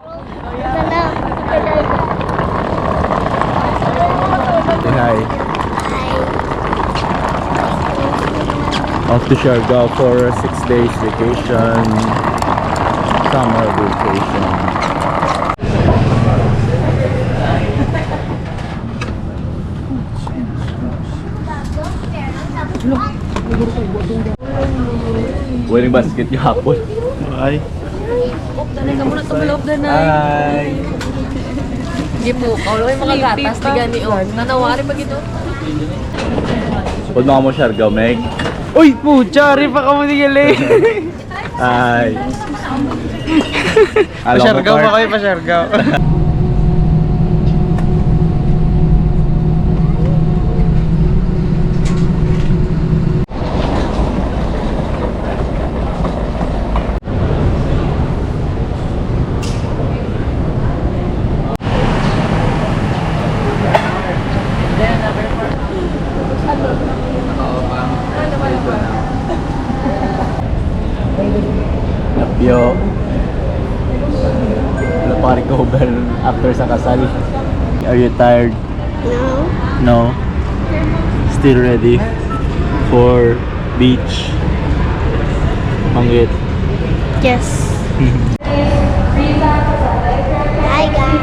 Say hi. Off to Siargao for a 6 days vacation. Summer vacation. Wedding basket yung hapon. Ay. Talaga mo na tumulog na na. Ay. Hindi po, kaulo kayo mga gatas, di gani o. Nanawari pa gito. Pag mga mo Siargao, Meg. Uy, pucha, rin pa ka mo nigali. Ay. Pasyargaw ba kayo, pasyargaw? Napyo. Wala pa recover after sa kasal. Are you tired? No. No? Still ready for beach? Manggit? Yes. Hi guys.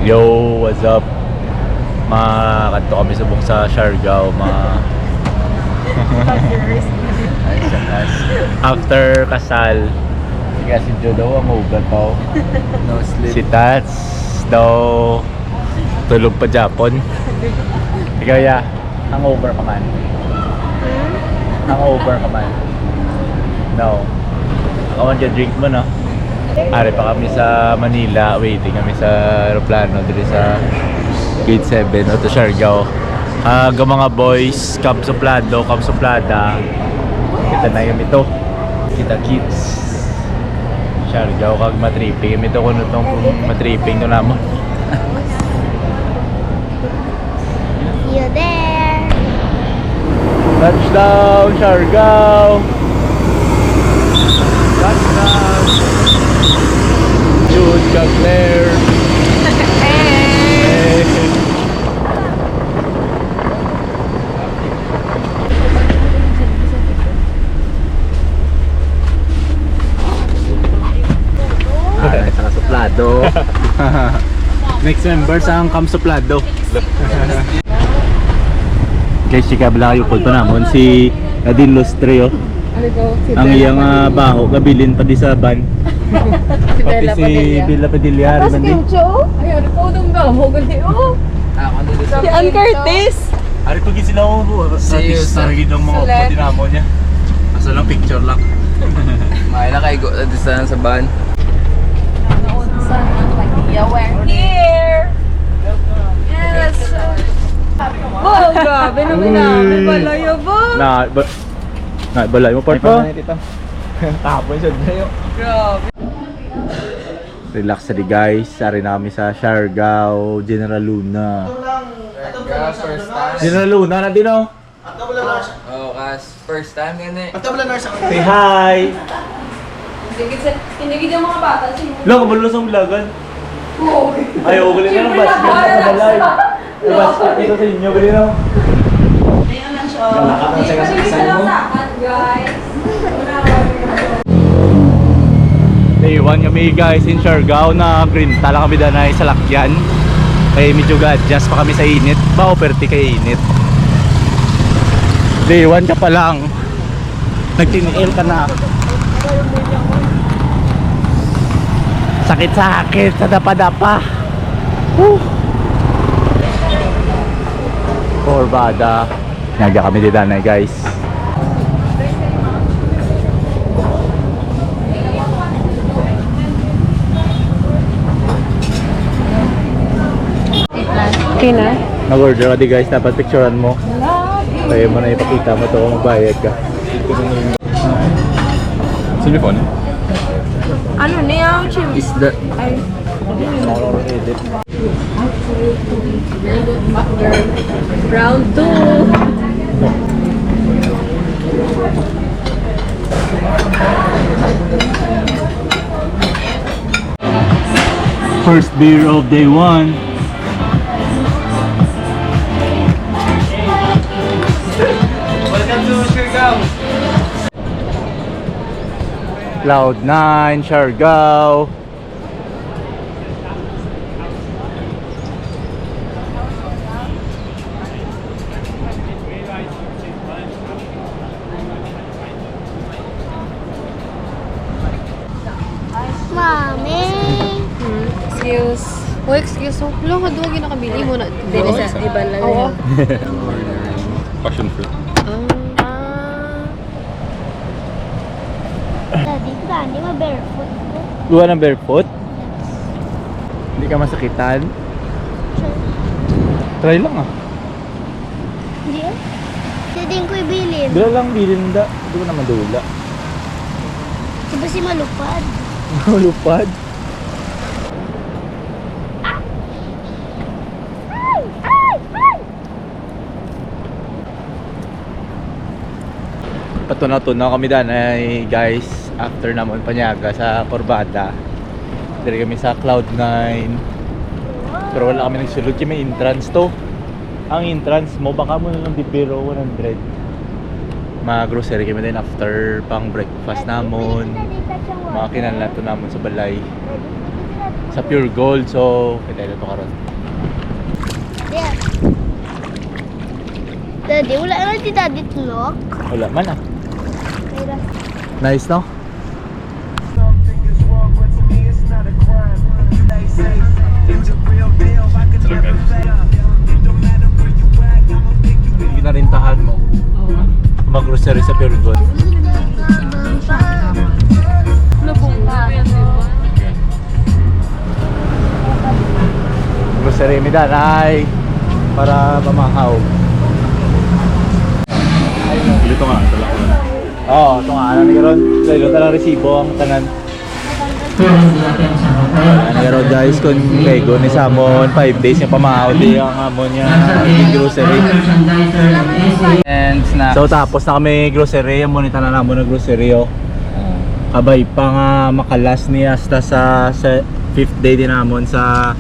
Yo, what's up? Kanto kami subong sa Siargao, after kasal. Si Joe daw ang ugat pa. No sleep. Si Tats daw tulog pa Japon. Ikaw ya, hangover ka man. Hangover ka man. No. Ako man drink mo no. Ari pa kami sa Manila, waiting kami sa aeroplano dito sa Gate 7 o to Siargao. Mga boys, Camp Suplado, Camp Suplada. Kita na yung ito. Kita kids. Siargao kag matripping. Kami ito kuno itong matripping ito naman. See you there. Touchdown, Siargao! Touchdown! Jude Cagler! Hey! Ay, sa Suplado. Next member sa Camp Suplado. Guys, chika bala kayo kulto namon si Nadine Lustre. Ang iyang baho gabilin pa di sa ban. Pati si Bella Padilla. Tapos Kimcho? Ayun, po nung gamo gali o. Si Ann Curtis. Ari pag sila ko sa target ng mga upo dinamo niya. Asa lang picture lang. Maila kay go sa ban. We're here! Yes! Oh, grabe naman namin. Balayo ba? Balay mo part pa. Tapon siya dito. Grabe. Relax na guys. Sari na kami sa Siargao, General Luna. First time. General Luna na din oh. Oh, first time gani. Say hi! Hindi kita mga bata. Lang, kabalo sa vlogan. Oo. Ayaw, gali na ng basket sa balay. Yung basket ito sa inyo, gali na. Ayun lang siya. Hindi ka lang sakat, guys. Naiwan kami guys in Siargao na green. Tala kami danay sa lakyan. Kaya medyo gadjas pa kami sa init. Ba-operte kay init. Naiwan ka pa lang. Nagtiniil ka na. Sakit-sakit sa dapa-dapa. Corbada. Nagya kami dito na guys. Okay na? Nag-order ka di guys. Dapat picturean mo. Kaya mo na ipakita mo to kung magbayad ka. Silifon? Ano niya? Is that Ay. Edit. Round 2. First beer of day 1. Welcome to Siargao. Cloud9, Siargao. Mami. Excuse. Oh, excuse. Oh, lang ka doon ginakabili mo na. Dili sa iba lang. Oo. Passion fruit. Daddy, hindi mo barefoot ko. Luha ng barefoot? Hindi ka masakitan? Try lang ah. Hindi ah. Hindi ko ibilin. Dila lang bilin da. Hindi ko na madula. Diba si malupad? Lupad. Patuna-tuna kami dan ay guys after namon panyaga sa Corbata. Dari kami sa Cloud9. Pero wala kami nagsulod kami may entrance to. Ang entrance mo baka mo na lang di pero 100. Mag-grocery kami din after pang breakfast namon. Mga kinanlan to namon sa balay. Sa Pure Gold so kita ito karon. Yeah. Daddy, wala naman si Daddy tulok. Wala man ah. Kaya Nice no? Ginarintahan mo. Mag-grocery sa Pure Gold. Grocery mi danay para pamahaw. Dito nga, talak ko. Oo, ito nga, ano nagaroon? Dahil ito lang resibo ang tanan. Ano nagaroon guys, kung lego ni Samon, 5 days yung pamahaw, di ang hamon niya grocery. And snacks. So tapos na kami grocery, yung monita na naman ng grocery oh. Kabay pa nga makalas ni hasta sa 5th day din namon sa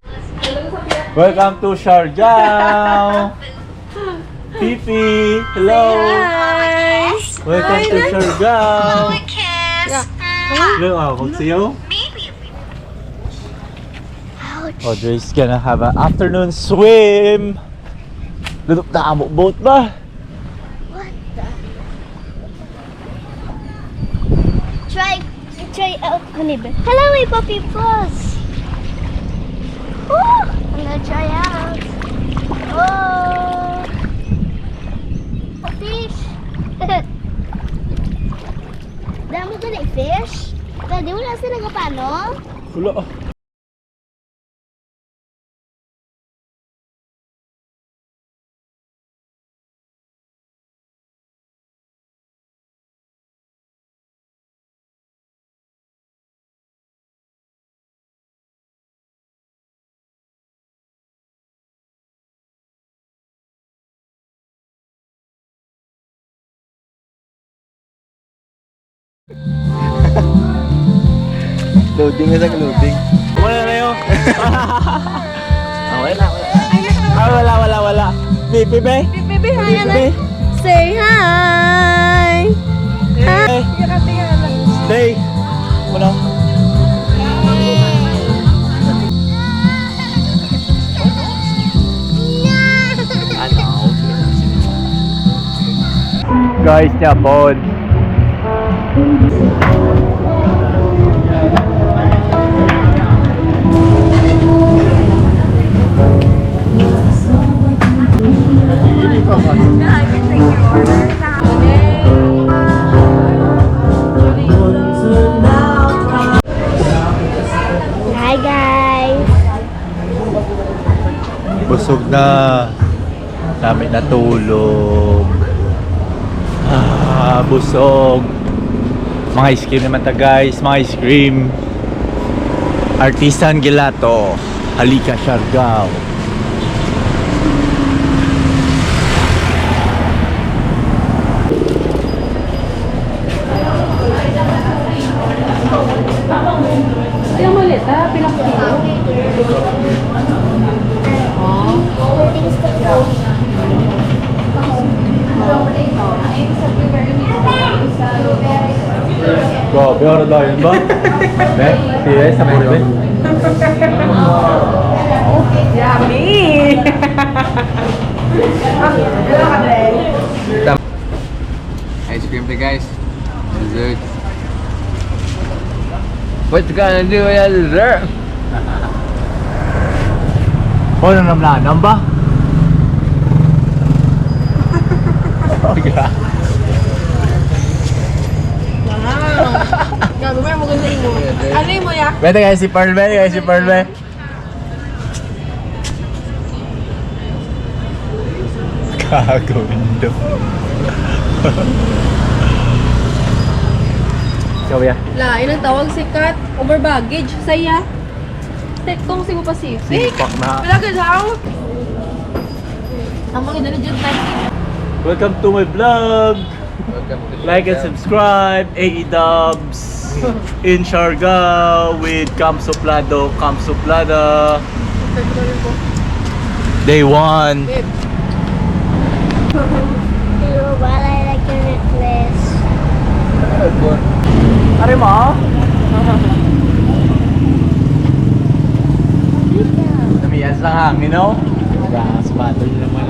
Welcome to Siargao! Fifi! Hello! Welcome to Siargao! Hello, magsiyo? Audrey's gonna have an afternoon swim! Duduk na mo boat ba? what the? Try out honeybear. Hello, my puppy paws. Oh, I'm gonna try out. Oh, a fish. Dami ka na fish. Daddy, wala sila nga paano? Wala ah. Loading na loading. Wala na yun. Wala. Wala. Bibi, be? Baby, hi, Bibi. Say hi. Hey. Stay. Ano? Guys, Japon. Hi guys. Busog na. Dami na tulog. Busog. Mga ice cream naman ta guys. Mga ice cream. Artisan Gelato. Halika Siargao. Yung malita, pinakasino. Things to go. Grabe, ano daw yun ba? Ben, serious? Sa mga Ben? Yummy! Ice cream to guys. Dessert. What you gonna do with that dessert? O, nanamlanan ba? Gabi mo, maganda mo. Ano yung mo ya? Bete guys, si Pearl Be, guys, si Pearl Be. Gago, indo. Ikaw ya? La, inang tawag sikat. Over baggage. Saya. Tekong Cebu Pacific. Sipak na. Wala ka daw. Ang mga dala dyan tayo. Welcome to my vlog. Welcome to Like and subscribe. AE Dubs in Siargao with Cam Suplado. Day 1. Babe. But I like your necklace. Are mo? Namiyas ng hangin, no? Sapato nyo naman.